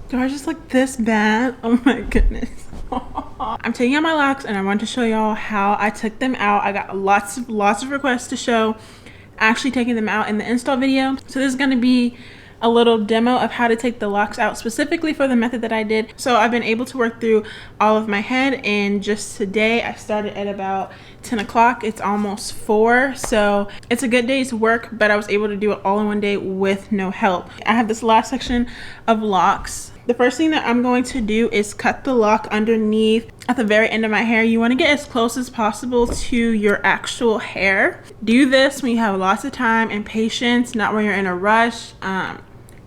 Do I just look this bad? Oh my goodness. I'm taking out my locks and I want to show y'all how I took them out. I got lots of requests to show actually taking them out in the install video. So this is going to be a little demo of how to take the locks out specifically for the method that I did. So I've been able to work through all of my head, and just today I started at about 10 o'clock. It's almost 4, so it's a good day's work, but I was able to do it all in one day with no help. I have this last section of locks. The first thing that I'm going to do is cut the lock underneath at the very end of my hair. You want to get as close as possible to your actual hair. Do this when you have lots of time and patience, not when you're in a rush,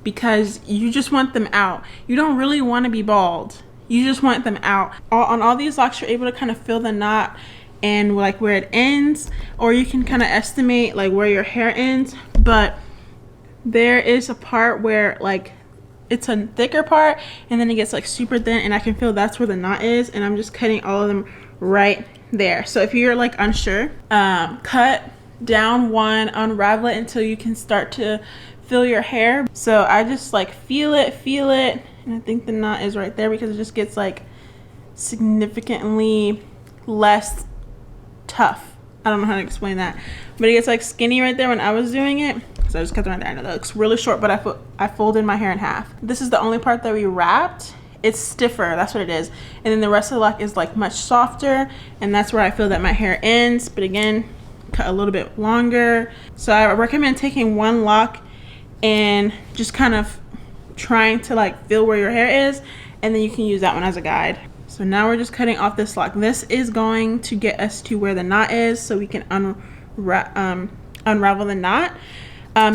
because you just want them out. You don't really want to be bald. You just want them out. On all these locks, you're able to kind of feel the knot and like where it ends, or you can kind of estimate like where your hair ends. But there is a part where like it's a thicker part and then it gets like super thin, and I can feel that's where the knot is, and I'm just cutting all of them right there. So if you're like unsure, cut down one, unravel it until you can start to feel your hair. So I just like feel it, and I think the knot is right there because it just gets like significantly less tough. I don't know how to explain that, but it gets like skinny right there when I was doing it. So I just cut it right there. I know that looks really short, but I folded my hair in half. This is the only part that we wrapped. It's stiffer, that's what it is. And then the rest of the lock is like much softer, and that's where I feel that my hair ends. But again, cut a little bit longer. So I recommend taking one lock and just kind of trying to like feel where your hair is, and then you can use that one as a guide. So now we're just cutting off this lock. This is going to get us to where the knot is, so we can unravel the knot.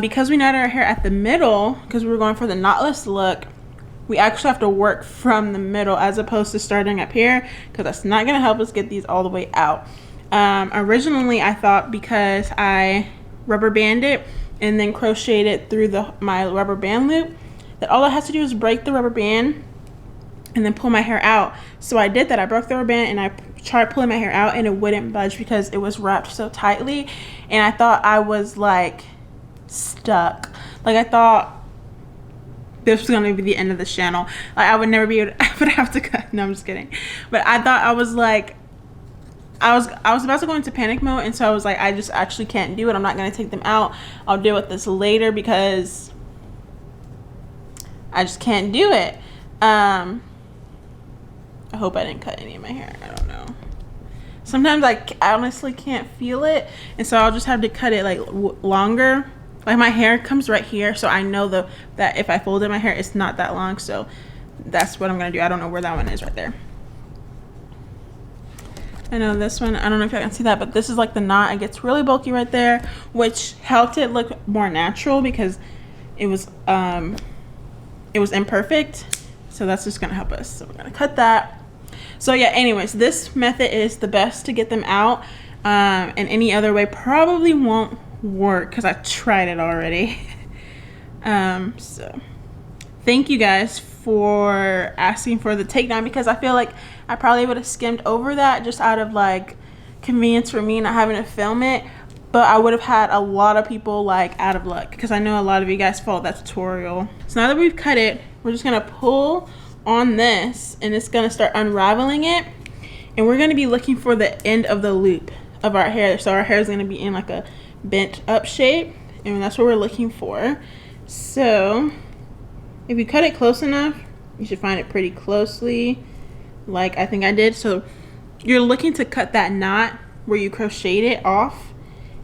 Because we knotted our hair at the middle, because we were going for the knotless look, we actually have to work from the middle as opposed to starting up here, because that's not going to help us get these all the way out. Originally I thought because I rubber banded and then crocheted it through my rubber band loop, that all I had to do is break the rubber band and then pull my hair out. So I did that. I broke the rubber band and I tried pulling my hair out, and it wouldn't budge because it was wrapped so tightly, and I thought I was like stuck. Like I thought this was gonna be the end of this channel. Like I would never be able to, I would have to cut. No, I'm just kidding. But I thought I was like, I was about to go into panic mode, and so I was like, I just actually can't do it. I'm not gonna take them out. I'll deal with this later because I just can't do it. I hope I didn't cut any of my hair. I don't know. Sometimes I honestly can't feel it, and so I'll just have to cut it like longer. Like my hair comes right here, so I know that if I folded my hair, it's not that long. So that's what I'm gonna do. I don't know where that one is right there. I know this one, I don't know if y'all can see that, but this is like the knot. It gets really bulky right there, which helped it look more natural because it was imperfect. So that's just gonna help us. So we're gonna cut that. So yeah, anyways, this method is the best to get them out, and any other way probably won't work because I tried it already. So thank you guys for asking for the takedown, because I feel like I probably would have skimmed over that just out of like convenience for me not having to film it, but I would have had a lot of people like out of luck because I know a lot of you guys followed that tutorial. So now that we've cut it, we're just gonna pull on this and it's gonna start unraveling it, and we're gonna be looking for the end of the loop of our hair. So our hair is gonna be in like a bent up shape, and that's what we're looking for. So if you cut it close enough, you should find it pretty closely, like I think I did. So you're looking to cut that knot where you crocheted it off,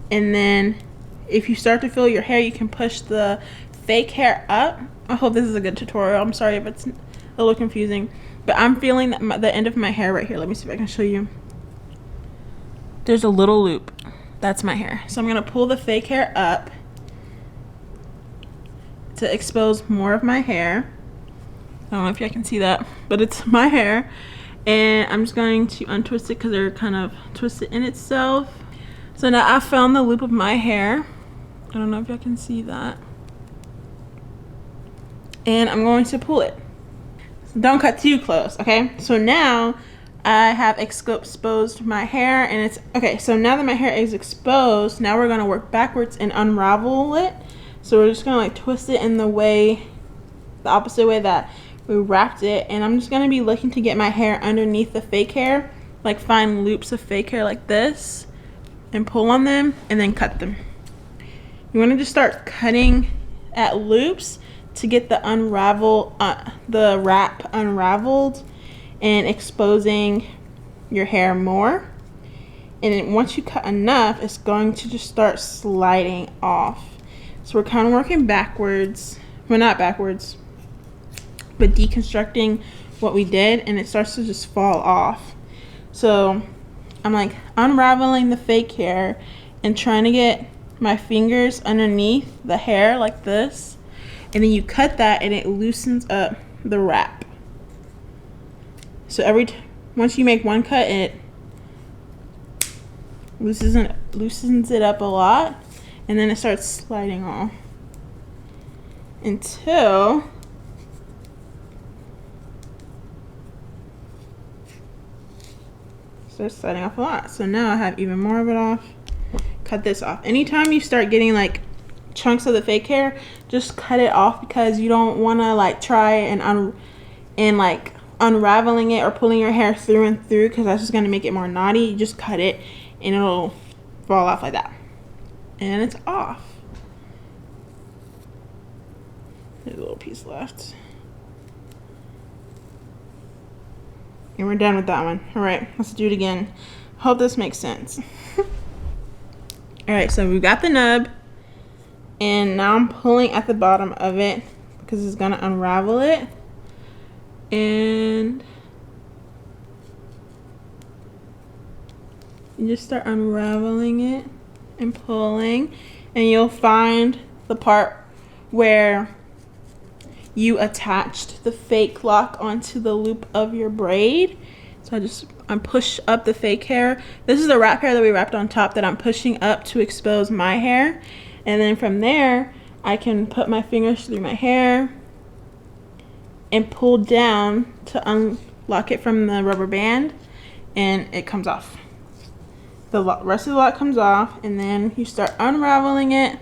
and then if you start to feel your hair, you can push the fake hair up. I hope this is a good tutorial. I'm sorry if it's a little confusing, but I'm feeling that the end of my hair right here. Let me see if I can show you. There's a little loop. That's my hair. So I'm gonna pull the fake hair up to expose more of my hair. I don't know if y'all can see that, but it's my hair. And I'm just going to untwist it because they're kind of twisted in itself. So now I found the loop of my hair. I don't know if y'all can see that. And I'm going to pull it. So don't cut too close, okay? So now I have exposed my hair, and it's okay. So now that my hair is exposed, now we're gonna work backwards and unravel it. So we're just gonna like twist it in the opposite way that We wrapped it, and I'm just gonna be looking to get my hair underneath the fake hair, like find loops of fake hair like this and pull on them and then cut them. You want to just start cutting at loops to get the the wrap unraveled and exposing your hair more. And then once you cut enough, it's going to just start sliding off. So we're kind of working backwards. Well, not backwards, but deconstructing what we did, and it starts to just fall off. So I'm like unraveling the fake hair and trying to get my fingers underneath the hair like this, and then you cut that and it loosens up the wrap. So once you make one cut, it loosens it up a lot, and then it starts sliding off until it starts sliding off a lot. So now I have even more of it off. Cut this off. Anytime you start getting like chunks of the fake hair, just cut it off, because you don't want to like try and like unraveling it or pulling your hair through and through, because that's just going to make it more knotty. You just cut it and it'll fall off like that, and it's off. There's a little piece left, and we're done with that one. All right, let's do it again. Hope this makes sense. All right, so we've got the nub, and now I'm pulling at the bottom of it because it's gonna unravel it. And you just start unraveling it and pulling, and you'll find the part where you attached the fake lock onto the loop of your braid. So I push up the fake hair. This is the wrap hair that we wrapped on top that I'm pushing up to expose my hair. And then from there, I can put my fingers through my hair and pull down to unlock it from the rubber band, and it comes off. The rest of the lock comes off, and then you start unraveling it.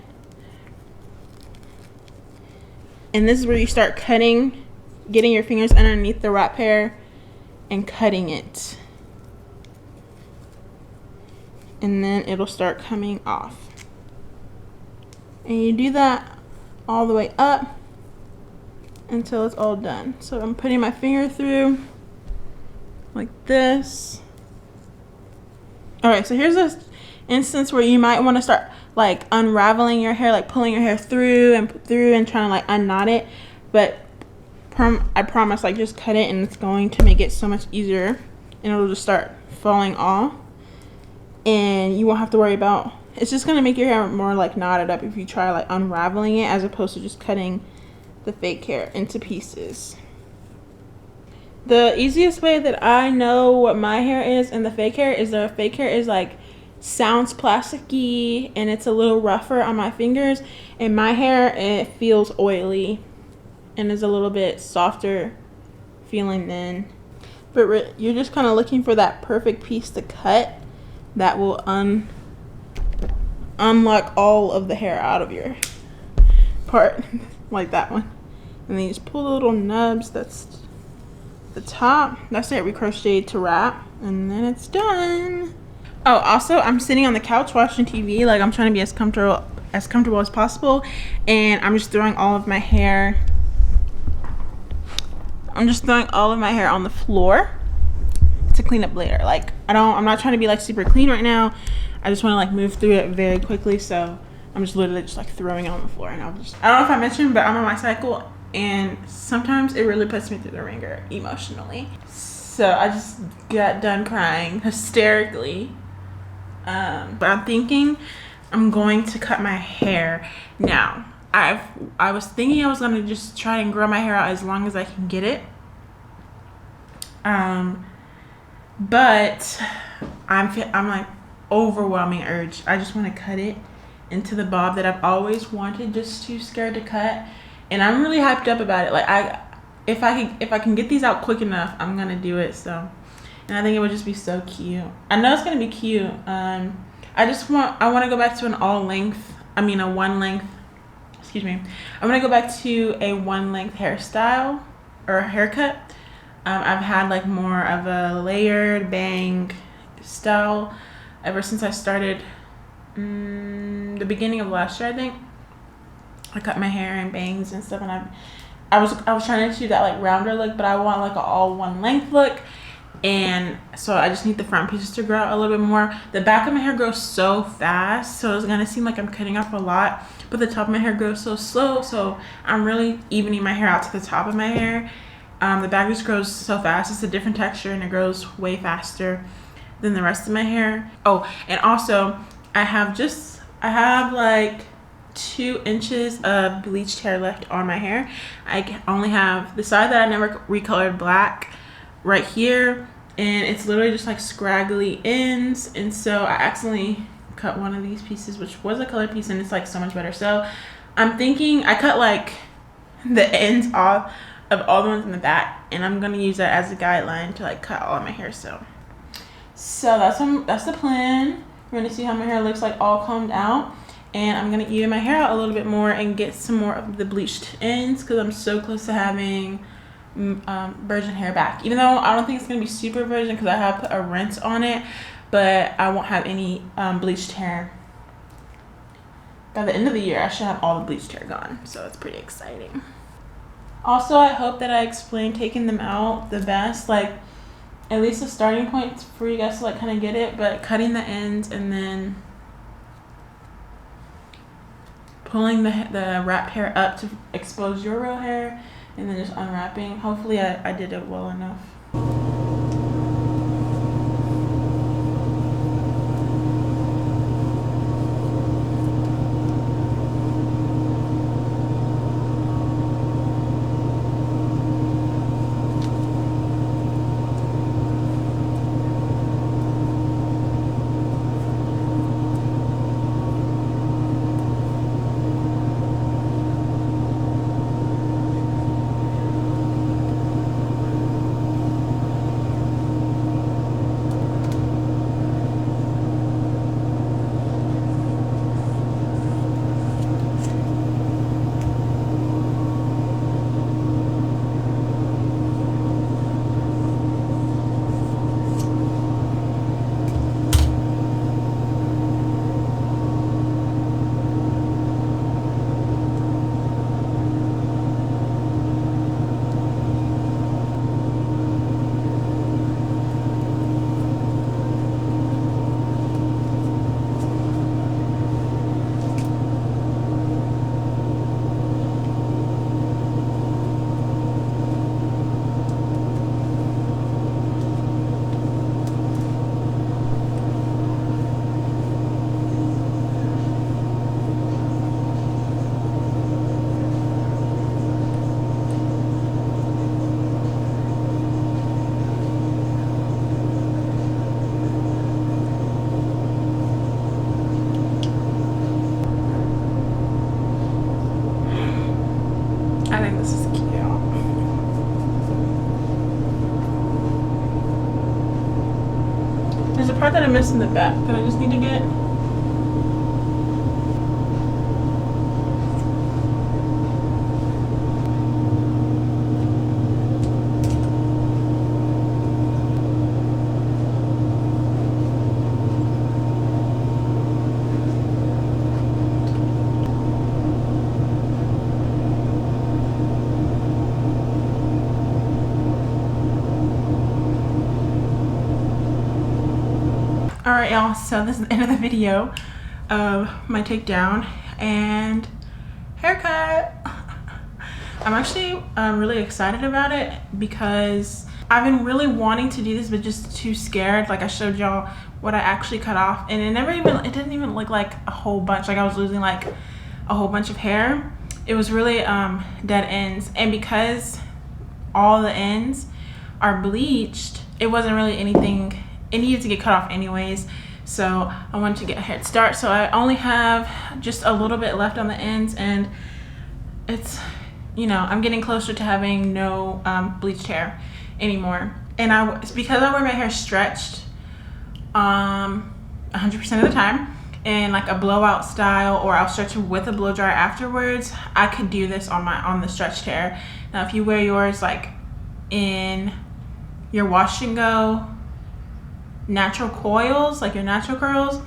And this is where you start cutting, getting your fingers underneath the wrap hair and cutting it. And then it'll start coming off. And you do that all the way up until it's all done. So I'm putting my finger through like this. All right, so here's this instance where you might want to start like unraveling your hair, like pulling your hair through and trying to like unknot it. But I promise, like, just cut it and it's going to make it so much easier, and it'll just start falling off, and you won't have to worry about, it's just going to make your hair more like knotted up if you try like unraveling it as opposed to just cutting the fake hair into pieces. The easiest way that I know what my hair is and the fake hair is the fake hair is like sounds plasticky and it's a little rougher on my fingers, and my hair, it feels oily and is a little bit softer feeling then. But you're just kind of looking for that perfect piece to cut that will unlock all of the hair out of your part, like that one. And then you just pull the little nubs that's the top. That's it, recrochet to wrap, and then it's done. Oh, also, I'm sitting on the couch watching TV. Like, I'm trying to be as comfortable as possible, and I'm just throwing all of my hair. I'm just throwing all of my hair on the floor to clean up later. Like, I'm not trying to be like super clean right now. I just want to like move through it very quickly, so I'm just literally just like throwing it on the floor. And I don't know if I mentioned, but I'm on my cycle, and sometimes it really puts me through the ringer emotionally. So I just got done crying hysterically. But I'm thinking I'm going to cut my hair now. I was thinking I was gonna just try and grow my hair out as long as I can get it. But I'm like overwhelming urge. I just want to cut it into the bob that I've always wanted, just too scared to cut. And I'm really hyped up about it. Like, if I can get these out quick enough, I'm gonna do it. So, and I think it would just be so cute. I know it's gonna be cute. I want to go back to a one length. Excuse me. I'm gonna go back to a one length hairstyle or haircut. I've had like more of a layered bang style ever since I started the beginning of last year, I think. I cut my hair in bangs and stuff, and I was trying to do that like rounder look, but I want like an all one length look. And so I just need the front pieces to grow out a little bit more. The back of my hair grows so fast, so it's gonna seem like I'm cutting off a lot, but the top of my hair grows so slow, so I'm really evening my hair out to the top of my hair. The back just grows so fast. It's a different texture and it grows way faster than the rest of my hair. Oh, and also I have like 2 inches of bleached hair left on my hair. I only have the side that I never recolored black right here, and it's literally just like scraggly ends, and so I accidentally cut one of these pieces, which was a colored piece, and it's like so much better. So I'm thinking I cut like the ends off of all the ones in the back, and I'm gonna use that as a guideline to like cut all of my hair. So that's the plan. We're gonna see how my hair looks like all combed out, and I'm gonna even my hair out a little bit more and get some more of the bleached ends, because I'm so close to having virgin hair back, even though I don't think it's gonna be super virgin because I have put a rinse on it, but I won't have any bleached hair. By the end of the year I should have all the bleached hair gone, so it's pretty exciting. Also, I hope that I explained taking them out the best, like at least the starting point for you guys to like kind of get it, but cutting the ends and then pulling the wrap hair up to expose your real hair, and then just unwrapping. Hopefully I did it well enough. I think this is cute. There's a part that I missed in the back that I just need to get. Alright y'all, so this is the end of the video of my takedown and haircut. I'm actually really excited about it because I've been really wanting to do this but just too scared. Like I showed y'all what I actually cut off, and it didn't even look like a whole bunch, like I was losing like a whole bunch of hair. It was really dead ends, and because all the ends are bleached, it wasn't really anything. It needed to get cut off anyways, so I wanted to get a head start. So I only have just a little bit left on the ends, and it's, you know, I'm getting closer to having no bleached hair anymore. And it's because I wear my hair stretched 100% of the time, in like a blowout style, or I'll stretch it with a blow dryer afterwards, I could do this on the stretched hair. Now if you wear yours like in your wash and go natural coils, like your natural curls,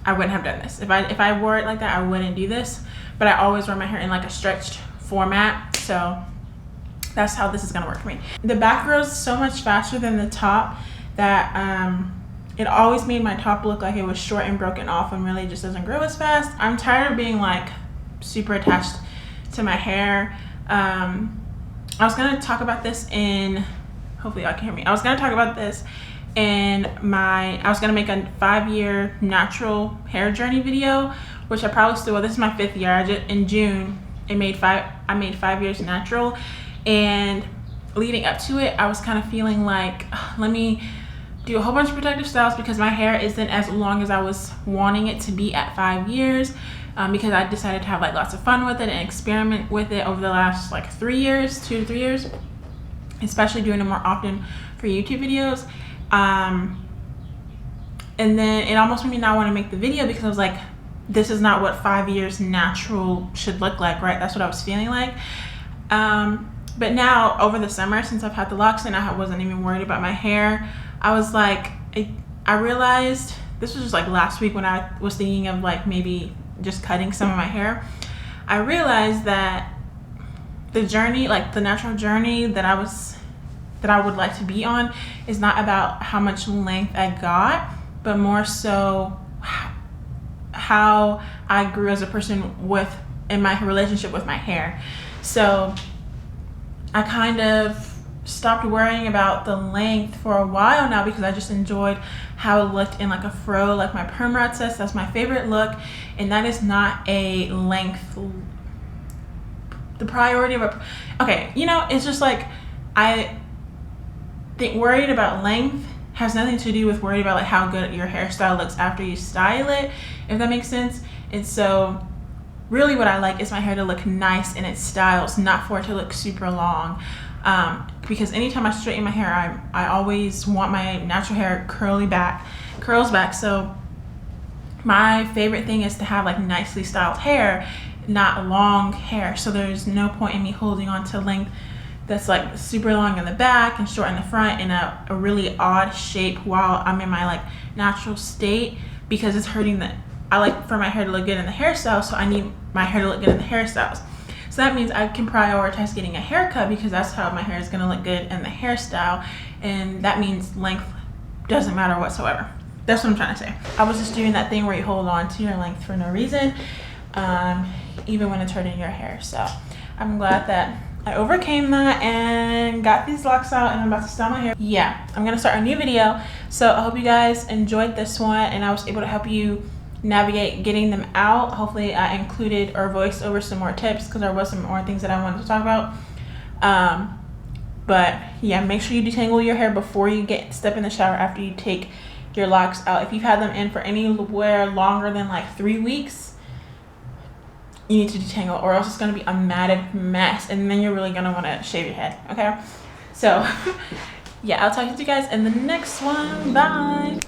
I wouldn't have done this. If I wore it like that, I wouldn't do this. But I always wear my hair in like a stretched format, so that's how this is gonna work for me. The back grows so much faster than the top that it always made my top look like it was short and broken off, and really just doesn't grow as fast. I'm tired of being like super attached to my hair. I was gonna talk about this in, hopefully y'all can hear me. I was gonna talk about this in I was gonna make a 5-year natural hair journey video, which I probably still will. This is my 5th year. In June, I made 5 years natural, and leading up to it, I was kind of feeling like, let me do a whole bunch of protective styles, because my hair isn't as long as I was wanting it to be at 5 years, because I decided to have like lots of fun with it and experiment with it over the last like 2 to 3 years, especially doing it more often for YouTube videos. And then it almost made me not want to make the video, because I was like, this is not what 5 years natural should look like, right? That's what I was feeling like. But now over the summer, since I've had the locks and I wasn't even worried about my hair, I was like, I realized, this was just like last week when I was thinking of like maybe just cutting some of my hair. I realized that the journey, like the natural journey that I would like to be on, is not about how much length I got, but more so how I grew as a person in my relationship with my hair. So I kind of stopped worrying about the length for a while now, because I just enjoyed how it looked in like a fro, like my perm rod says. That's my favorite look, and that is not a length. The priority of okay, you know, it's just like, I think worried about length has nothing to do with worried about like how good your hairstyle looks after you style it, if that makes sense. And so really what I like is my hair to look nice in its styles, not for it to look super long. Because anytime I straighten my hair, I always want my natural hair curls back. So my favorite thing is to have like nicely styled hair, not long hair. So there's no point in me holding on to length that's like super long in the back and short in the front in a really odd shape while I'm in my like natural state, because it's hurting I like for my hair to look good in the hairstyle, so I need my hair to look good in the hairstyles. So that means I can prioritize getting a haircut, because that's how my hair is going to look good in the hairstyle, and that means length doesn't matter whatsoever. That's what I'm trying to say. I was just doing that thing where you hold on to your length for no reason, even when it's hurting your hair. So I'm glad that I overcame that and got these locks out, and I'm about to style my hair. Yeah, I'm gonna start a new video. So I hope you guys enjoyed this one, and I was able to help you navigate getting them out. Hopefully I included or voiced over some more tips, because there was some more things that I wanted to talk about. But yeah, make sure you detangle your hair before you step in the shower after you take your locks out. If you've had them in for anywhere longer than like 3 weeks, you need to detangle, or else it's going to be a matted mess, and then you're really going to want to shave your head. Okay, so yeah, I'll talk to you guys in the next one. Bye.